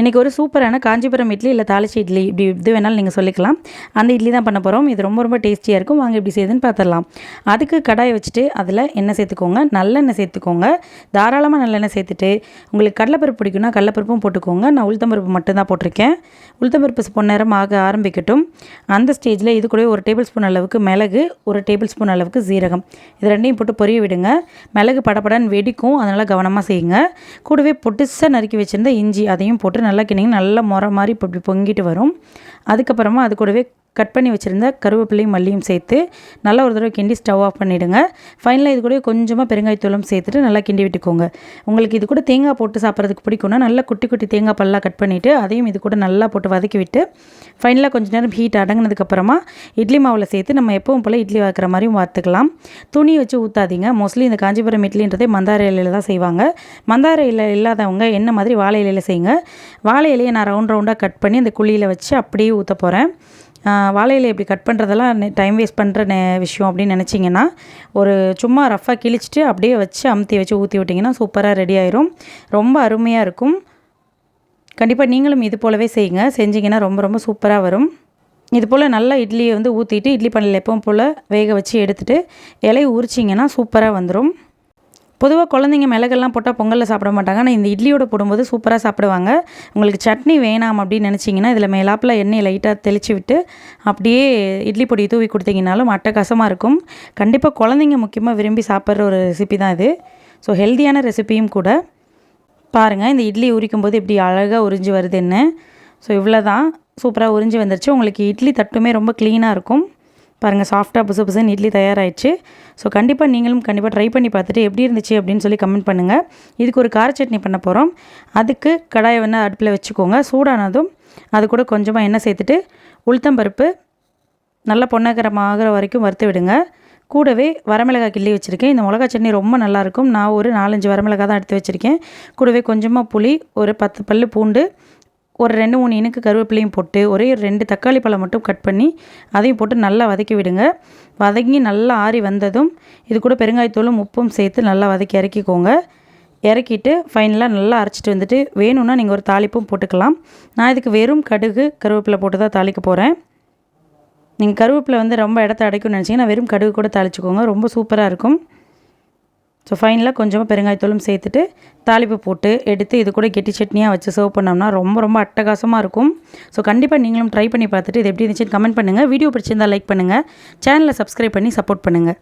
இன்றைக்கி ஒரு சூப்பரான காஞ்சிபுரம் இட்லி இல்லை தாளிச்சி இட்லி இப்படி இது வேணாலும் நீங்கள் சொல்லிக்கலாம். அந்த இட்லி தான் பண்ண போகிறோம். இது ரொம்ப ரொம்ப டேஸ்டியாக இருக்கும். வாங்க எப்படி செய்யுதுன்னு பார்த்துடலாம். அதுக்கு கடாயை வச்சுட்டு அதில் எண்ணெய் சேர்த்துக்கோங்க, நல்லெண்ணெய் சேர்த்துக்கோங்க. தாராளமாக நல்லெண்ணெய் சேர்த்துட்டு உங்களுக்கு கடலைப்பருப்பு பிடிக்குன்னா கடலைப்பருப்பும் போட்டுக்கோங்க. நான் உளுத்தம்பருப்பு மட்டும்தான் போட்டிருக்கேன். உளுத்தம்பருப்பு பொன்னேரம் ஆக ஆரம்பிக்கட்டும். அந்த ஸ்டேஜில் இது கூட ஒரு டேபிள் ஸ்பூன் அளவுக்கு மிளகு, ஒரு டேபிள் ஸ்பூன் அளவுக்கு சீரகம், இது ரெண்டையும் போட்டு பொரிய விடுங்க. மிளகு படப்படன்னு வெடிக்கும், அதனால் கவனமாக செய்யுங்க. கூடவே பொட்டுசாக நறுக்கி வச்சுருந்த இஞ்சி அதையும் போட்டு நல்லா கிண்டிங்க. நல்லா முறை மாதிரி இப்போ இப்படி பொங்கிட்டு வரும். அதுக்கப்புறமா அது கூடவே கட் பண்ணி வச்சுருந்த கருவேப்பிலையும் மல்லியும் சேர்த்து நல்லா ஒரு தடவை கிண்டி ஸ்டவ் ஆஃப் பண்ணிவிடுங்க. ஃபைனலாக இது கூட கொஞ்சமாக பெருங்காயத்தூளும் சேர்த்துட்டு நல்லா கிண்டி விட்டுக்கோங்க. உங்களுக்கு இது கூட தேங்காய் போட்டு சாப்பிட்றதுக்கு பிடிக்கும்னா நல்லா குட்டி குட்டி தேங்காய் பல்லாக கட் பண்ணிவிட்டு அதையும் இது கூட நல்லா போட்டு வதக்கி விட்டு ஃபைனலாக கொஞ்சம் நேரம் ஹீட் அடங்கினதுக்கப்புறமா இட்லி மாவில் சேர்த்து நம்ம எப்பவும் போல் இட்லி வாக்குற மாதிரியும் வார்த்துக்கலாம். துணி வச்சு ஊற்றாதீங்க. மோஸ்ட்லி இந்த காஞ்சிபுரம் இட்லின்றதே மந்தார இலையில் தான் செய்வாங்க. மந்தார இலை இல்லாதவங்க என்ன மாதிரி வாழை இலையில் செய்யுங்க. வாழை இலையை நான் ரவுண்டாக கட் பண்ணி அந்த குழியில் வச்சு அப்படியே ஊற்ற போகிறேன். வாழை இலையை இப்படி கட் பண்ணுறதெல்லாம் டைம் வேஸ்ட் பண்ணுற விஷயம் அப்படின்னு நினச்சிங்கன்னா ஒரு சும்மா ரஃப்பாக கிழிச்சிட்டு அப்படியே வச்சு அமுத்தி வச்சு ஊற்றி விட்டிங்கன்னா சூப்பராக ரெடி ஆயிரும். ரொம்ப அருமையாக இருக்கும். கண்டிப்பாக நீங்களும் இது போலவே செய்யுங்க. செஞ்சிங்கன்னா ரொம்ப ரொம்ப சூப்பராக வரும். இது போல் நல்லா இட்லியை ஊற்றிட்டு இட்லி பானையில் எப்பவும் போல் வேக வச்சு எடுத்துகிட்டு இலையை உரிச்சிங்கன்னா சூப்பராக வந்துடும். பொதுவாக குழந்தைங்க மிளகெல்லாம் போட்டால் பொங்கலில் சாப்பிட மாட்டாங்க. ஆனால் இந்த இட்லியோட போடும்போது சூப்பராக சாப்பிடுவாங்க. உங்களுக்கு சட்னி வேணாம் அப்படின்னு நினச்சிங்கன்னா இதில் மேலாப்பில் எண்ணெயை லைட்டாக தெளித்து விட்டு அப்படியே இட்லி பொடி தூவி கொடுத்தீங்கனாலும் அட்டகாசமாக இருக்கும். கண்டிப்பாக குழந்தைங்க முக்கியமாக விரும்பி சாப்பிட்ற ஒரு ரெசிபி தான் இது. ஸோ ஹெல்த்தியான ரெசிபியும் கூட. பாருங்கள், இந்த இட்லி உரிக்கும் போது இப்படி அழகாக உறிஞ்சி வருதுன்னு. ஸோ இவ்வளோ தான், சூப்பராக உறிஞ்சி வந்துருச்சு. உங்களுக்கு இட்லி தட்டுமே ரொம்ப க்ளீனாக இருக்கும். பாருங்கள், சாஃப்டாக புசு புசுன்னு இட்லி தயாராகிடுச்சு. ஸோ கண்டிப்பாக நீங்களும் ட்ரை பண்ணி பார்த்துட்டு எப்படி இருந்துச்சு அப்படின்னு சொல்லி கமெண்ட் பண்ணுங்கள். இதுக்கு ஒரு கார சட்னி பண்ண போகிறோம். அதுக்கு கடாயை அடுப்பில் வச்சுக்கோங்க. சூடானதும் அது கூட கொஞ்சமாக எண்ணெய் சேர்த்துட்டு உளுத்தம்பருப்பு நல்லா பொன்னகரமாகிற வரைக்கும் வறுத்து விடுங்க. கூடவே வரமிளகாய் கிள்ளி வச்சுருக்கேன். இந்த மிளகா சட்னி ரொம்ப நல்லாயிருக்கும். நான் ஒரு 4-5 வரமிளகாய் தான் எடுத்து வச்சுருக்கேன். கூடவே கொஞ்சமாக புளி, ஒரு 10 பல் பூண்டு, ஒரு 2-3 இனுக்கு கருவேப்பிலையும் போட்டு ஒரே 2 தக்காளி பழம் மட்டும் கட் பண்ணி அதையும் போட்டு நல்லா வதக்கி விடுங்க. வதங்கி நல்லா ஆறி வந்ததும் இது கூட பெருங்காயத்தூளும் உப்பும் சேர்த்து நல்லா வதக்கி இறக்கிக்கோங்க. இறக்கிட்டு ஃபைனலாக நல்லா அரைச்சிட்டு வந்துட்டு வேணும்னா நீங்கள் ஒரு தாளிப்பும் போட்டுக்கலாம். நான் இதுக்கு வெறும் கடுகு கருவேப்பிலை போட்டு தான் தாளிக்க போகிறேன். நீங்கள் கருவேப்பிலை ரொம்ப இடத்த அடைக்கும்னு நினச்சிங்கன்னா வெறும் கடுகு கூட தாளிச்சிக்கோங்க. ரொம்ப சூப்பராக இருக்கும். ஸோ ஃபைனலாக கொஞ்சமாக பெருங்காயத்தூளும் சேர்த்துட்டு தாளிப்பு போட்டு எடுத்து இது கூட கெட்டி சட்னியாக வச்சு சர்வ் பண்ணோம்னா ரொம்ப ரொம்ப அட்டகாசமாக இருக்கும். ஸோ கண்டிப்பாக நீங்களும் ட்ரை பண்ணி பார்த்துட்டு இது எப்படி இருந்துச்சுன்னு கமெண்ட் பண்ணுங்கள். வீடியோ பிடிச்சிருந்தால் லைக் பண்ணுங்கள். சேனலை சப்ஸ்கிரைப் பண்ணி சப்போர்ட் பண்ணுங்கள்.